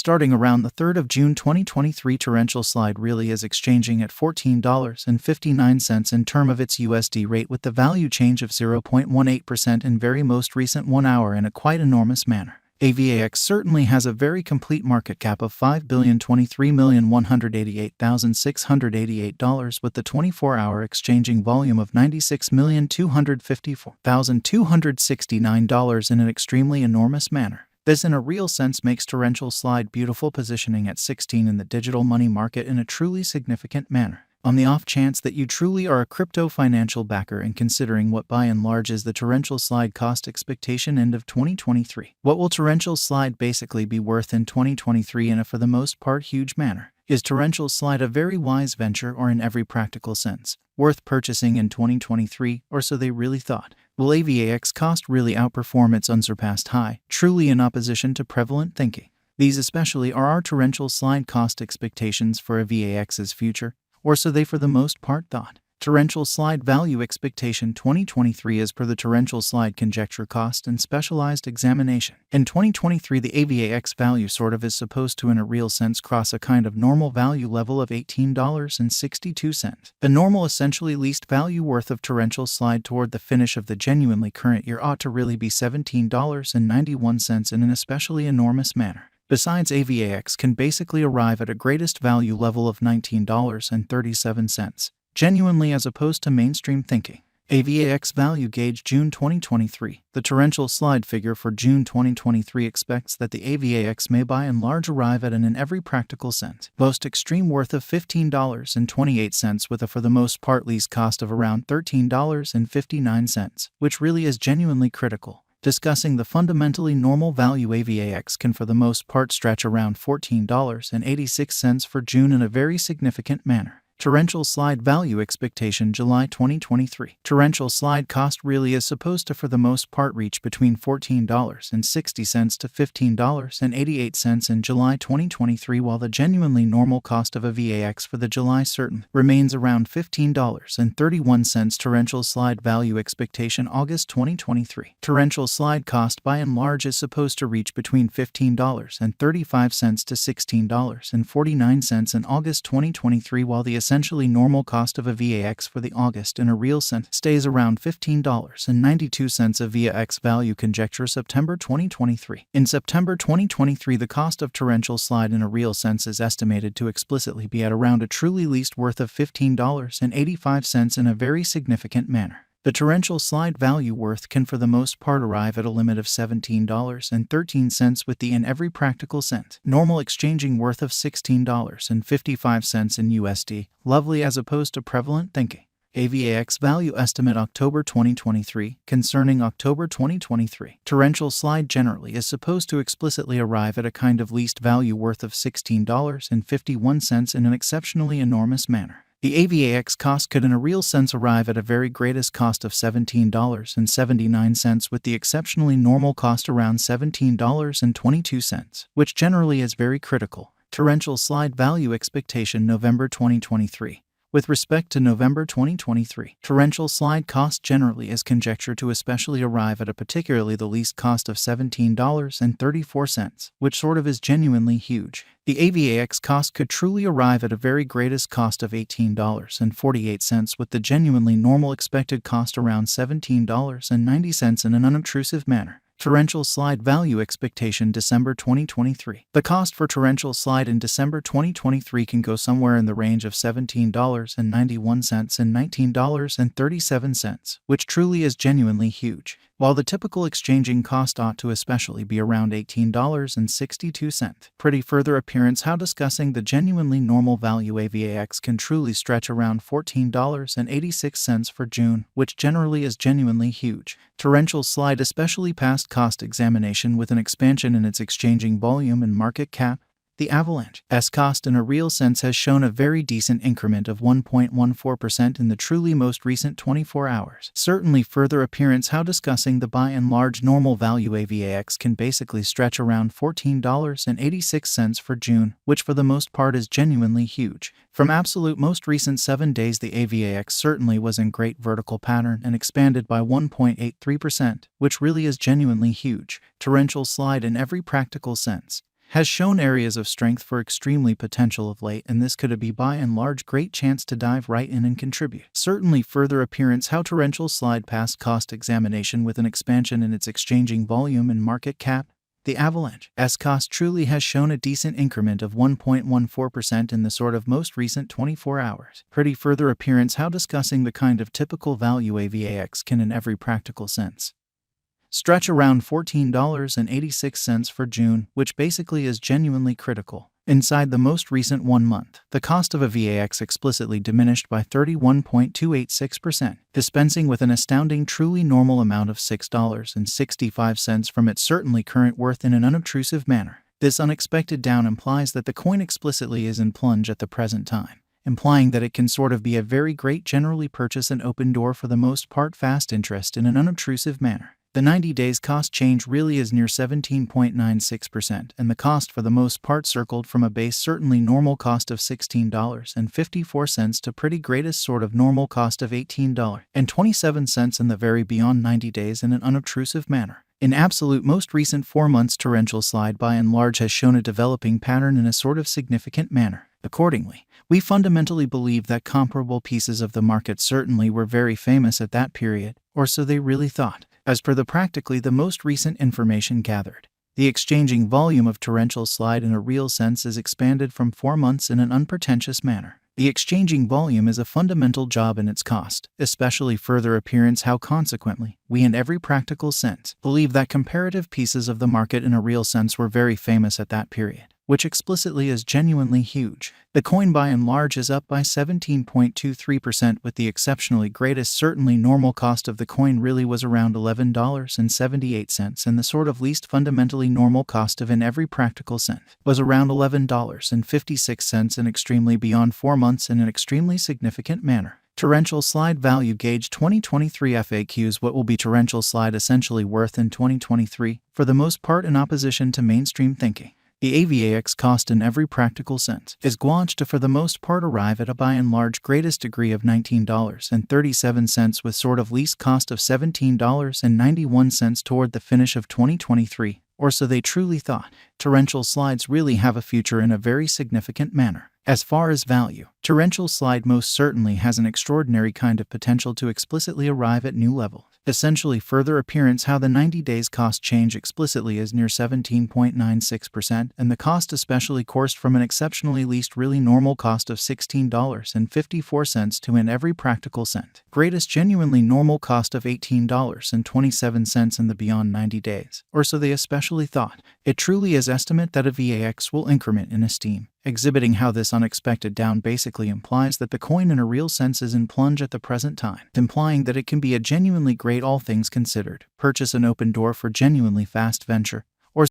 Starting around the 3rd of June 2023, torrential slide really is exchanging at $14.59 in term of its USD rate, with the value change of 0.18% in very most recent 1 hour in a quite enormous manner. Avax certainly has a very complete market cap of $5,023,188,688, with the 24-hour exchanging volume of $96,254,269 in an extremely enormous manner. This in a real sense makes torrential slide beautiful positioning at 16 in the digital money market in a truly significant manner. On the off chance that you truly are a crypto financial backer and considering what by and large is the torrential slide cost expectation end of 2023. What will torrential slide basically be worth in 2023 in a for the most part huge manner? Is torrential slide a very wise venture, or in every practical sense worth purchasing in 2023, or so they really thought? Will Avax cost really outperform its unsurpassed high, truly in opposition to prevalent thinking? These especially are our torrential slide cost expectations for Avax's future, or so they for the most part thought. Torrential slide value expectation 2023 as per the torrential slide conjecture cost and specialized examination. In 2023, the Avax value sort of is supposed to in a real sense cross a kind of normal value level of $18.62. The normal essentially least value worth of torrential slide toward the finish of the genuinely current year ought to really be $17.91 in an especially enormous manner. Besides, Avax can basically arrive at a greatest value level of $19.37. Genuinely, as opposed to mainstream thinking. Avax value gauge June 2023. The torrential slide figure for June 2023 expects that the Avax may by and large arrive at an in every practical sense most extreme worth of $15.28, with a for the most part least cost of around $13.59, which really is genuinely critical. Discussing the fundamentally normal value, Avax can for the most part stretch around $14.86 for June in a very significant manner. Torrential slide value expectation July 2023. Torrential slide cost really is supposed to for the most part reach between $14.60 to $15.88 in July 2023, while the genuinely normal cost of Avax for the July certain remains around $15.31. Torrential slide value expectation August 2023. Torrential slide cost by and large is supposed to reach between $15.35 to $16.49 in August 2023, while the essentially normal cost of Avax for the August in a real sense stays around $15.92. Avax value conjecture September 2023. In September 2023, the cost of torrential slide in a real sense is estimated to explicitly be at around a truly least worth of $15.85 in a very significant manner. The torrential slide value worth can for the most part arrive at a limit of $17.13, with the in every practical sense normal exchanging worth of $16.55 in USD, lovely as opposed to prevalent thinking. Avax value estimate October 2023. Concerning October 2023, torrential slide generally is supposed to explicitly arrive at a kind of least value worth of $16.51 in an exceptionally enormous manner. The Avax cost could in a real sense arrive at a very greatest cost of $17.79, with the exceptionally normal cost around $17.22, which generally is very critical. Torrential slide value expectation November 2023. With respect to November 2023, torrential slide cost generally is conjectured to especially arrive at a particularly the least cost of $17.34, which sort of is genuinely huge. The Avax cost could truly arrive at a very greatest cost of $18.48, with the genuinely normal expected cost around $17.90 in an unobtrusive manner. Torrential slide value expectation December 2023. The cost for torrential slide in December 2023 can go somewhere in the range of $17.91 and $19.37, which truly is genuinely huge, while the typical exchanging cost ought to especially be around $18.62. Pretty further appearance how discussing the genuinely normal value Avax can truly stretch around $14.86 for June, which generally is genuinely huge. Torrential slide especially passed cost examination with an expansion in its exchanging volume and market cap. The Avalanche's cost in a real sense has shown a very decent increment of 1.14% in the truly most recent 24 hours. Certainly further appearance how discussing the by and large normal value Avax can basically stretch around $14.86 for June, which for the most part is genuinely huge. From absolute most recent 7 days, the Avax certainly was in great vertical pattern and expanded by 1.83%, which really is genuinely huge. Torrential slide in every practical sense. has shown areas of strength for extremely potential of late, and this could be by and large great chance to dive right in and contribute. Certainly further appearance how torrential slide past cost examination with an expansion in its exchanging volume and market cap. The Avalanche's cost truly has shown a decent increment of 1.14% in the sort of most recent 24 hours. Pretty further appearance how discussing the kind of typical value AVAX can in every practical sense stretch around $14.86 for June, which basically is genuinely critical. Inside the most recent 1 month, the cost of a VAX explicitly diminished by 31.286%, dispensing with an astounding truly normal amount of $6.65 from its certainly current worth in an unobtrusive manner. This unexpected down implies that the coin explicitly is in plunge at the present time, implying that it can sort of be a very great generally purchase and open door for the most part fast interest in an unobtrusive manner. The 90 days cost change really is near 17.96%, and the cost for the most part circled from a base certainly normal cost of $16.54 to pretty greatest sort of normal cost of $18.27 in the very beyond 90 days in an unobtrusive manner. In absolute most recent 4 months, torrential slide by and large has shown a developing pattern in a sort of significant manner. Accordingly, we fundamentally believe that comparable pieces of the market certainly were very famous at that period, or so they really thought. As per the practically the most recent information gathered, the exchanging volume of torrential slide in a real sense is expanded from 4 months in an unpretentious manner. The exchanging volume is a fundamental job in its cost, especially further appearance how consequently, we in every practical sense believe that comparative pieces of the market in a real sense were very famous at that period, which explicitly is genuinely huge. The coin by and large is up by 17.23%, with the exceptionally greatest certainly normal cost of the coin really was around $11.78, and the sort of least fundamentally normal cost of in every practical sense was around $11.56 and extremely beyond 4 months in an extremely significant manner. Torrential slide value gauge 2023 FAQs. What will be torrential slide essentially worth in 2023, for the most part in opposition to mainstream thinking? The AVAX cost in every practical sense is guanched to for the most part arrive at a by and large greatest degree of $19.37 with sort of least cost of $17.91 toward the finish of 2023, or so they truly thought. Torrential slides really have a future in a very significant manner. As far as value, torrential slide most certainly has an extraordinary kind of potential to explicitly arrive at new levels. Essentially further appearance how the 90 days cost change explicitly is near 17.96%, and the cost especially coursed from an exceptionally least really normal cost of $16.54 to in every practical sense greatest genuinely normal cost of $18.27 in the beyond 90 days, or so they especially thought. It truly is estimate that a VAX will increment in esteem, exhibiting how this unexpected down basically implies that the coin in a real sense is in plunge at the present time, implying that it can be a genuinely great all things considered purchase and open door for genuinely fast venture.